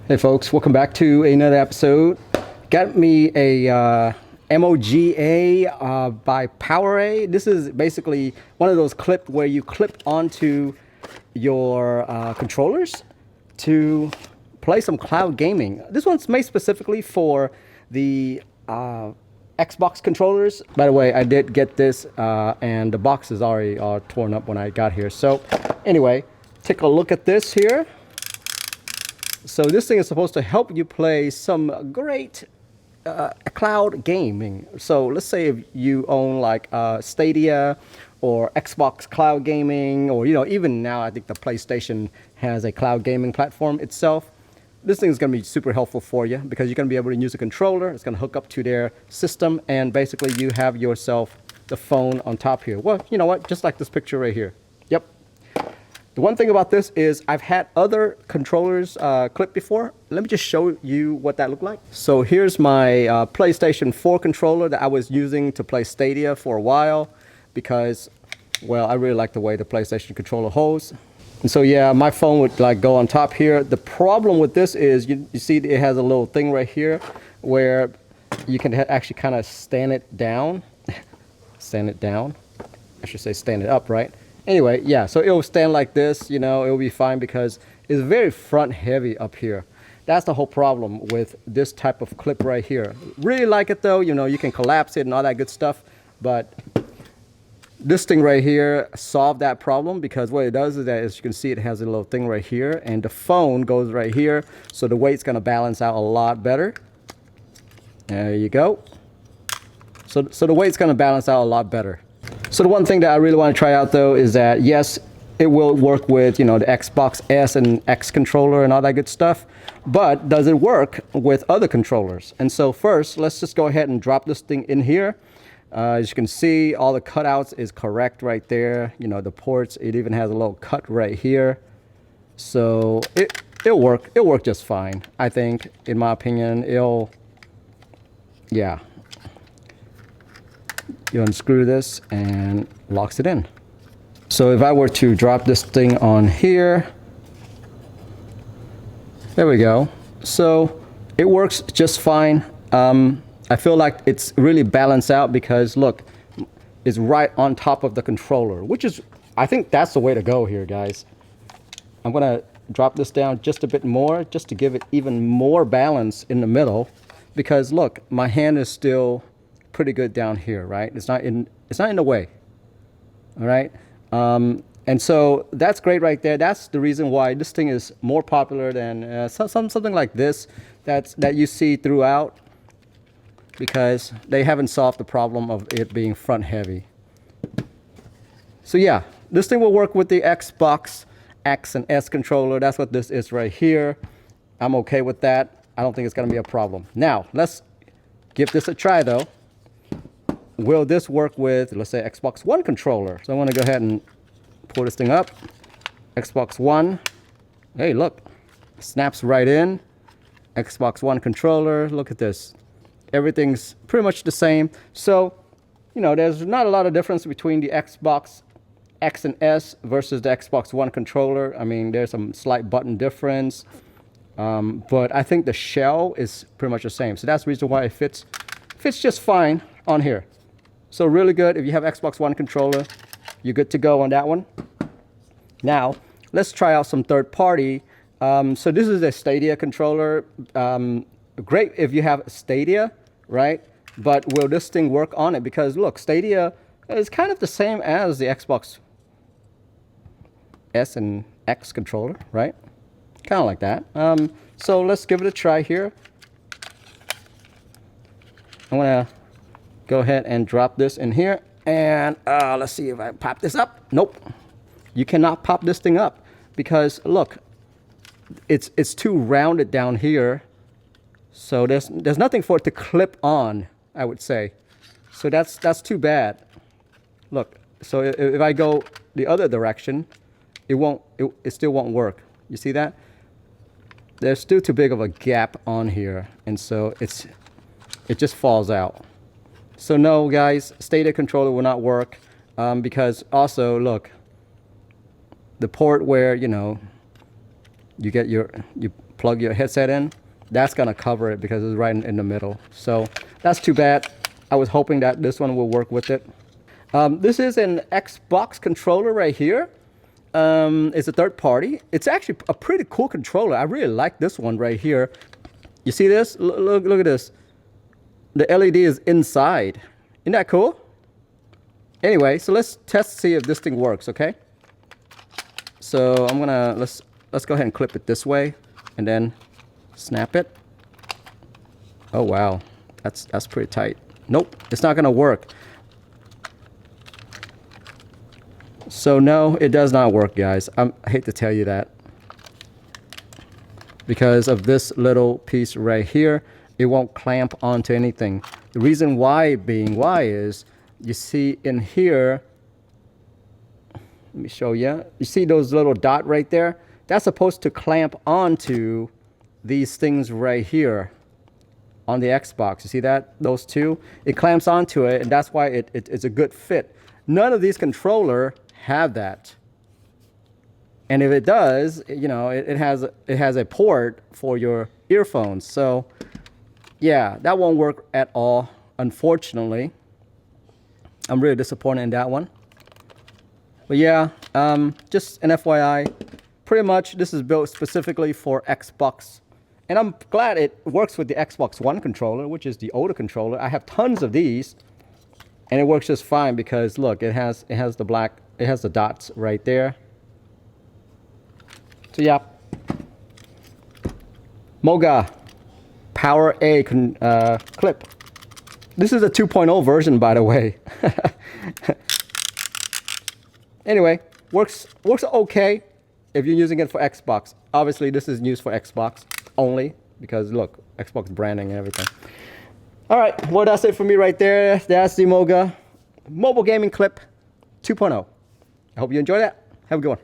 Hey folks, welcome back to another episode. Got me a MOGA by PowerA. This is basically one of those clips where you clip onto your controllers to play some cloud gaming. This one's made specifically for the Xbox controllers. By the way, I did get this and the box is already torn up when I got here. So anyway, take a look at this here. So this thing is supposed to help you play some great cloud gaming. So let's say if you own like Stadia or Xbox cloud gaming, or even now I think the PlayStation has a cloud gaming platform itself. This thing is going to be super helpful for you because you're going to be able to use a controller. It's going to hook up to their system, and basically you have yourself the phone on top here. Well, you know what? Just like this picture right here. Yep. The one thing about this is I've had other controllers clip before. Let me just show you what that looked like. So here's my PlayStation 4 controller that I was using to play Stadia for a while because, well, I really like the way the PlayStation controller holds. And so yeah, my phone would like go on top here. The problem with this is you see it has a little thing right here where you can actually kind of stand it down. Stand it down. I should say stand it up, right? Anyway, yeah, so it'll stand like this, it'll be fine because it's very front heavy up here. That's the whole problem with this type of clip right here. Really like it though, you can collapse it and all that good stuff, but this thing right here solved that problem because what it does is that, as you can see, it has a little thing right here and the phone goes right here, so the weight's gonna balance out a lot better. There you go. So the weight's gonna balance out a lot better. So the one thing that I really want to try out though is that yes, it will work with the Xbox S and X controller and all that good stuff, but does it work with other controllers? And so first, let's just go ahead and drop this thing in here. As you can see, all the cutouts is correct right there. The ports, it even has a little cut right here. So it'll work just fine. I think, in my opinion, yeah. You unscrew this and locks it in. So if I were to drop this thing on here, there we go. So it works just fine. I feel like it's really balanced out because look, it's right on top of the controller, which is, I think that's the way to go here, guys. I'm gonna drop this down just a bit more just to give it even more balance in the middle because look, my hand is still pretty good down here, right? It's not in the way. All right. And so that's great right there. That's the reason why this thing is more popular than something like this that you see throughout, because they haven't solved the problem of it being front heavy. So yeah, this thing will work with the Xbox X and S controller. That's what this is right here. I'm okay with that. I don't think it's gonna be a problem. Now let's give this a try though. Will this work with, let's say, Xbox One controller? So I want to go ahead and pull this thing up. Xbox One. Hey, look. Snaps right in. Xbox One controller. Look at this. Everything's pretty much the same. So, there's not a lot of difference between the Xbox X and S versus the Xbox One controller. I mean, there's some slight button difference. But I think the shell is pretty much the same. So that's the reason why it fits just fine on here. So really good. If you have Xbox One controller, you're good to go on that one. Now, let's try out some third party. So this is a Stadia controller. Great if you have Stadia, right? But will this thing work on it? Because look, Stadia is kind of the same as the Xbox S and X controller, right? Kind of like that. So let's give it a try here. I'm gonna go ahead and drop this in here, and let's see if I pop this up. Nope, you cannot pop this thing up because look, it's too rounded down here. So there's nothing for it to clip on, I would say. So that's too bad. Look, so if I go the other direction, it still won't work. You see that? There's still too big of a gap on here, and so it just falls out. So no, guys, Stadia controller will not work because also look, the port where you get you plug your headset in, that's gonna cover it because it's right in the middle. So that's too bad. I was hoping that this one will work with it. This is an Xbox controller right here. It's a third party. It's actually a pretty cool controller. I really like this one right here. You see this? Look at this. The LED is inside. Isn't that cool? Anyway, so let's test to see if this thing works, okay? So I'm gonna, let's go ahead and clip it this way and then snap it. Oh wow, that's pretty tight. Nope, it's not gonna work. So no, it does not work, guys. I hate to tell you that. Because of this little piece right here, it won't clamp onto anything. The reason why is, you see in here, let me show you. You see those little dot right there? That's supposed to clamp onto these things right here on the Xbox. You see that? Those two? It clamps onto it, and that's why it's a good fit. None of these controllers have that. And if it does, you know, it has a port for your earphones. So yeah, that won't work at all, unfortunately. I'm really disappointed in that one. But yeah, just an FYI, pretty much this is built specifically for Xbox. And I'm glad it works with the Xbox One controller, which is the older controller. I have tons of these, and it works just fine because look, it has the dots right there. So yeah, MOGA PowerA clip. This is a 2.0 version, by the way. Anyway, works okay if you're using it for Xbox. Obviously, this is used for Xbox only because look, Xbox branding and everything. All right, well, that's it for me right there. That's the MOGA mobile gaming clip 2.0. I hope you enjoy that. Have a good one.